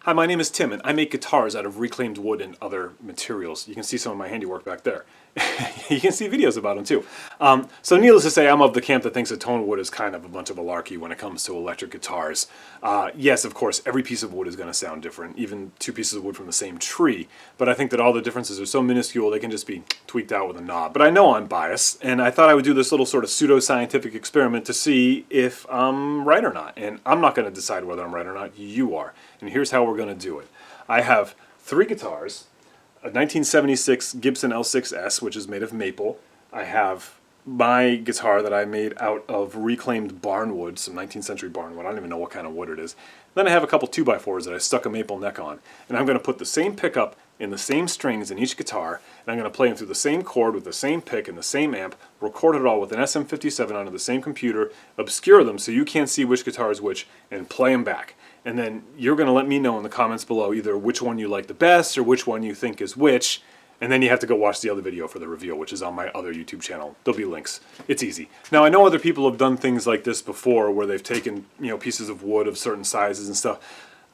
Hi, my name is Tim, and I make guitars out of reclaimed wood and other materials. You can see some of my handiwork back there. You can see videos about them too. So needless to say, I'm of the camp that thinks that tone wood is kind of a bunch of malarkey when it comes to electric guitars. Yes, of course, every piece of wood is going to sound different, even two pieces of wood from the same tree. But I think that all the differences are so minuscule they can just be tweaked out with a knob. But I know I'm biased, and I thought I would do this little sort of pseudo-scientific experiment to see if I'm right or not. And I'm not going to decide whether I'm right or not, you are. And here's how we're going to do it. I have 3 guitars. A 1976 Gibson L6S, which is made of maple. I have my guitar that I made out of reclaimed barnwood, some 19th century barnwood. I don't even know what kind of wood it is. Then I have a couple 2x4s that I stuck a maple neck on. And I'm going to put the same pickup in the same strings in each guitar, and I'm going to play them through the same chord with the same pick and the same amp, record it all with an SM57 onto the same computer, obscure them so you can't see which guitar is which, and play them back. And then you're going to let me know in the comments below either which one you like the best or which one you think is which, and then you have to go watch the other video for the reveal, which is on my other YouTube channel. There'll be links. It's easy. Now, I know other people have done things like this before where they've taken, pieces of wood of certain sizes and stuff.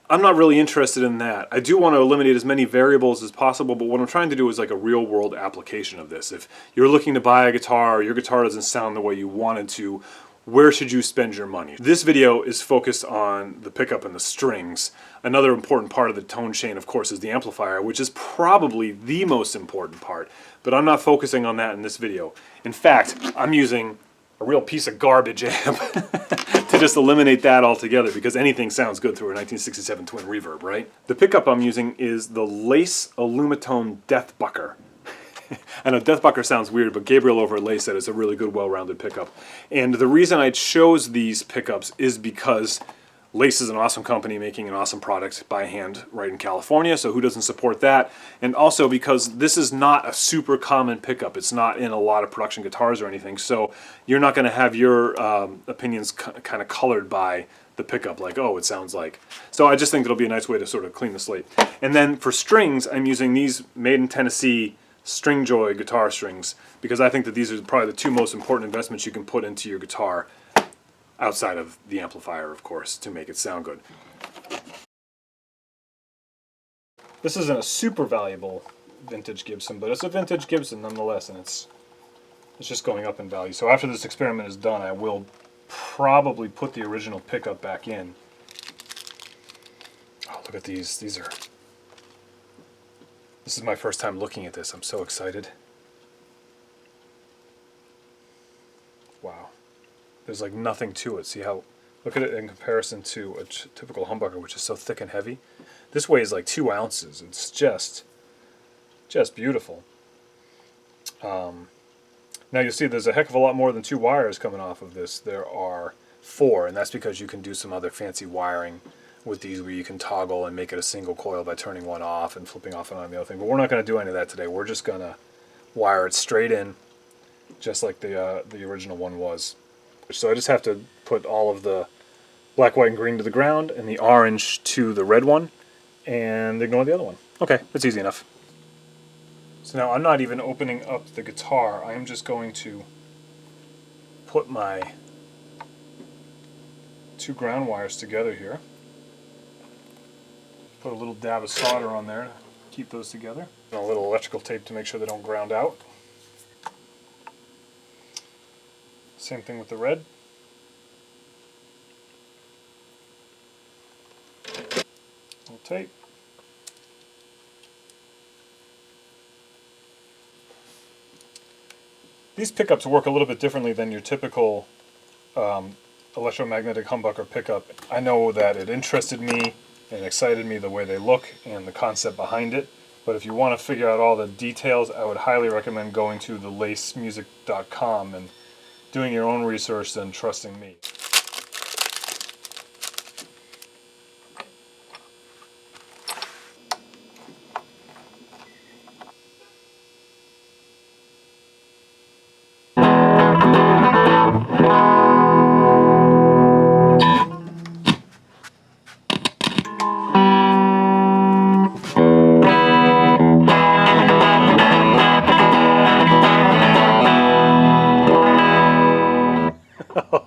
I'm not really interested in that. I do want to eliminate as many variables as possible, but what I'm trying to do is like a real-world application of this. If you're looking to buy a guitar or your guitar doesn't sound the way you wanted to, where should you spend your money? This video is focused on the pickup and the strings. Another important part of the tone chain, of course, is the amplifier, which is probably the most important part, but I'm not focusing on that in this video. In fact, I'm using a real piece of garbage amp to just eliminate that altogether, because anything sounds good through a 1967 twin reverb, right? The pickup I'm using is the Lace Alumitone Deathbucker. I know Deathbucker sounds weird, but Gabriel over at Lace said it's a really good, well-rounded pickup. And the reason I chose these pickups is because Lace is an awesome company making an awesome product by hand right in California, so who doesn't support that? And also because this is not a super common pickup. It's not in a lot of production guitars or anything, so you're not going to have your opinions kind of colored by the pickup, like, oh, it sounds like. So I just think it'll be a nice way to sort of clean the slate. And then for strings, I'm using these made in Tennessee Stringjoy guitar strings, because I think that these are probably the 2 most important investments you can put into your guitar, outside of the amplifier, of course, to make it sound good. This isn't a super valuable vintage Gibson, but it's a vintage Gibson nonetheless, and it's just going up in value. So after this experiment is done, I will probably put the original pickup back in. Oh, look at these. This is my first time looking at this. I'm so excited. Wow. There's like nothing to it. See how, look at it in comparison to a typical humbucker, which is so thick and heavy. This weighs like 2 ounces. It's just beautiful. Now you'll see there's a heck of a lot more than 2 wires coming off of this. There are 4, and that's because you can do some other fancy wiring with these where you can toggle and make it a single coil by turning one off and flipping off and on the other thing. But we're not going to do any of that today. We're just going to wire it straight in, just like the original one was. So I just have to put all of the black, white, and green to the ground and the orange to the red one, and ignore the other one. Okay, that's easy enough. So now I'm not even opening up the guitar. I am just going to put my 2 ground wires together here. Put a little dab of solder on there to keep those together. And a little electrical tape to make sure they don't ground out. Same thing with the red. Little tape. These pickups work a little bit differently than your typical electromagnetic humbucker pickup. I know that it interested me and excited me the way they look and the concept behind it. But if you want to figure out all the details, I would highly recommend going to thelacemusic.com and doing your own research than trusting me.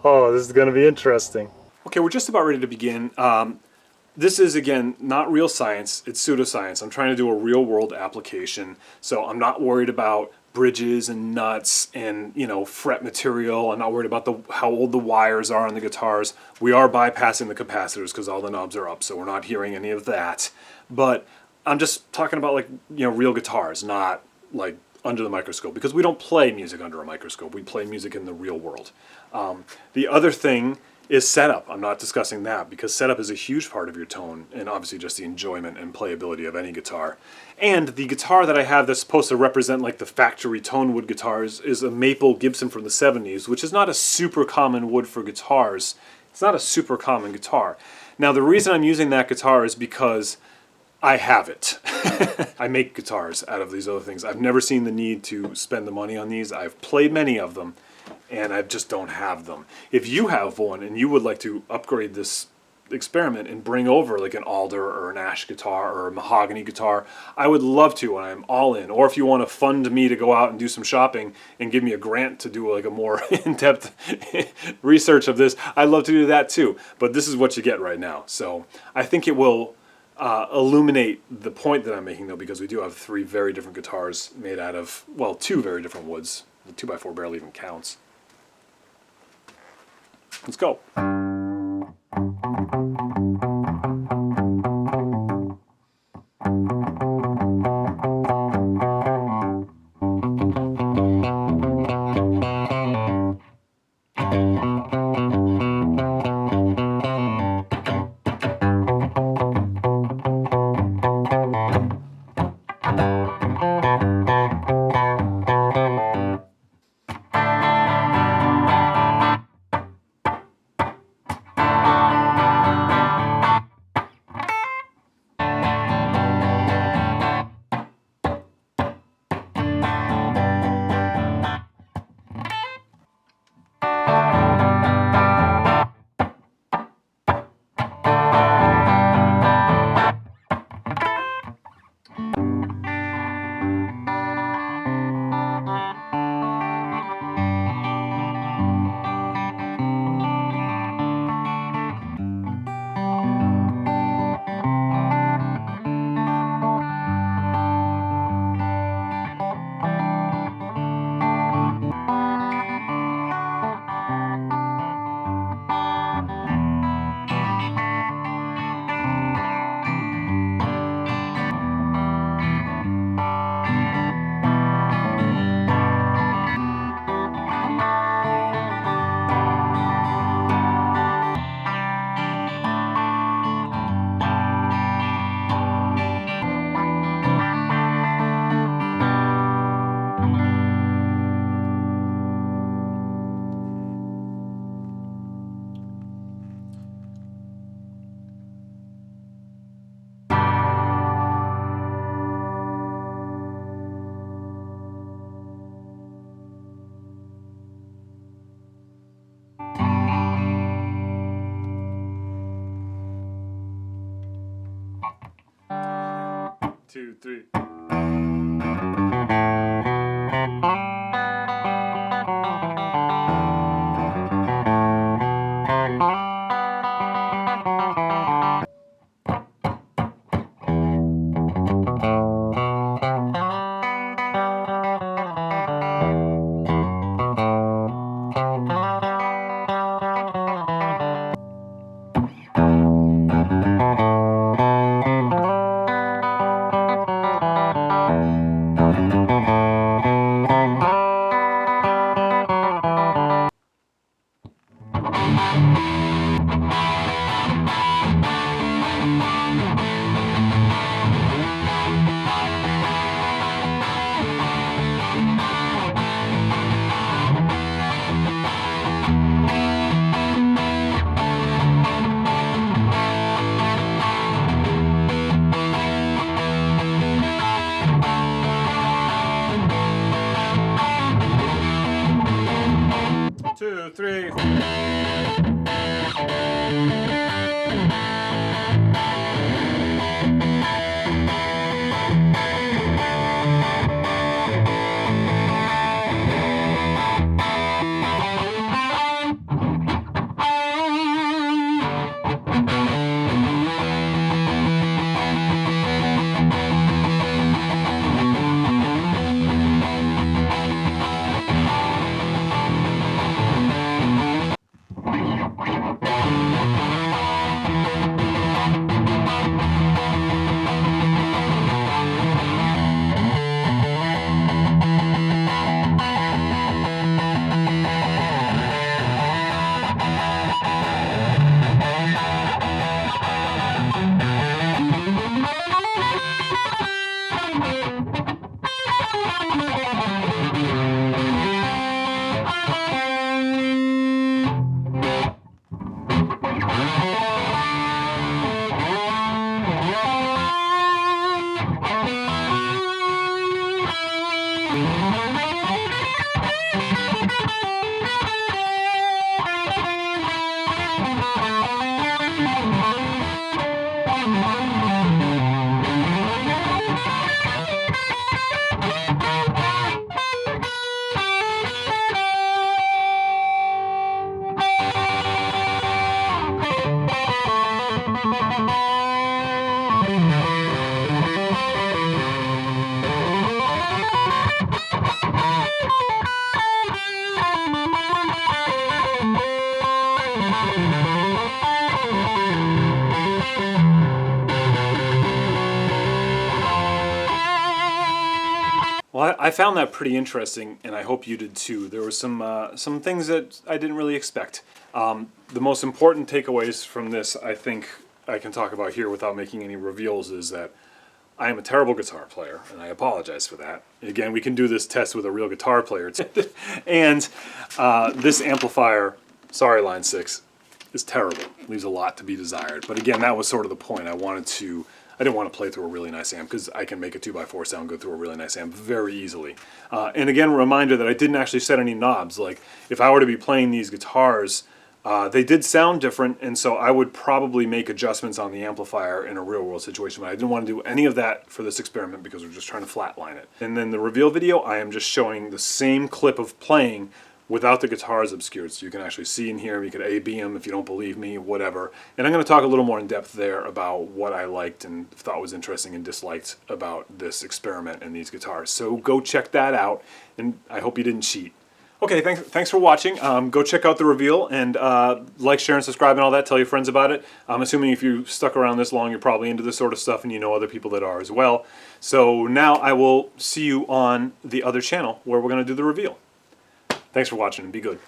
Oh, this is going to be interesting. Okay, we're just about ready to begin. this is, again, not real science, it's pseudoscience. I'm trying to do a real world application, so I'm not worried about bridges and nuts and, you know, fret material. I'm not worried about how old the wires are on the guitars. We are bypassing the capacitors because all the knobs are up, so we're not hearing any of that. But I'm just talking about, like, you know, real guitars, not like under the microscope, because we don't play music under a microscope. We play music in the real world. The other thing is setup. I'm not discussing that because setup is a huge part of your tone, and obviously just the enjoyment and playability of any guitar. And the guitar that I have that's supposed to represent like the factory tone wood guitars is a maple Gibson from the 70s, which is not a super common wood for guitars. It's not a super common guitar. Now the reason I'm using that guitar is because I have it. I make guitars out of these other things. I've never seen the need to spend the money on these. I've played many of them, and I just don't have them. If you have one and you would like to upgrade this experiment and bring over like an alder or an ash guitar or a mahogany guitar, I would love to, and I'm all in. Or if you want to fund me to go out and do some shopping and give me a grant to do like a more in-depth research of this, I'd love to do that too. But this is what you get right now. So I think it will illuminate the point that I'm making, though, because we do have 3 very different guitars made out of, well, 2 very different woods. The 2x4 barely even counts. Let's go. 2, 3. Two, three. Well, I found that pretty interesting, and I hope you did too. There were some things that I didn't really expect. The most important takeaways from this, I think I can talk about here without making any reveals, is that I am a terrible guitar player, and I apologize for that. Again, we can do this test with a real guitar player. And this amplifier, sorry Line 6, is terrible. Leaves a lot to be desired. But again, that was sort of the point. I didn't want to play through a really nice amp, because I can make a 2x4 sound go through a really nice amp very easily. And again, a reminder that I didn't actually set any knobs. Like, if I were to be playing these guitars, they did sound different, and so I would probably make adjustments on the amplifier in a real-world situation, but I didn't want to do any of that for this experiment because we're just trying to flatline it. And then the reveal video, I am just showing the same clip of playing without the guitars obscured, so you can actually see and hear them. You could A-B them if you don't believe me, whatever. And I'm going to talk a little more in depth there about what I liked and thought was interesting and disliked about this experiment and these guitars. So go check that out, and I hope you didn't cheat. Okay, thanks for watching. Go check out the reveal, and like, share, and subscribe and all that. Tell your friends about it. I'm assuming if you stuck around this long, you're probably into this sort of stuff and you know other people that are as well. So now I will see you on the other channel where we're going to do the reveal. Thanks for watching, and be good.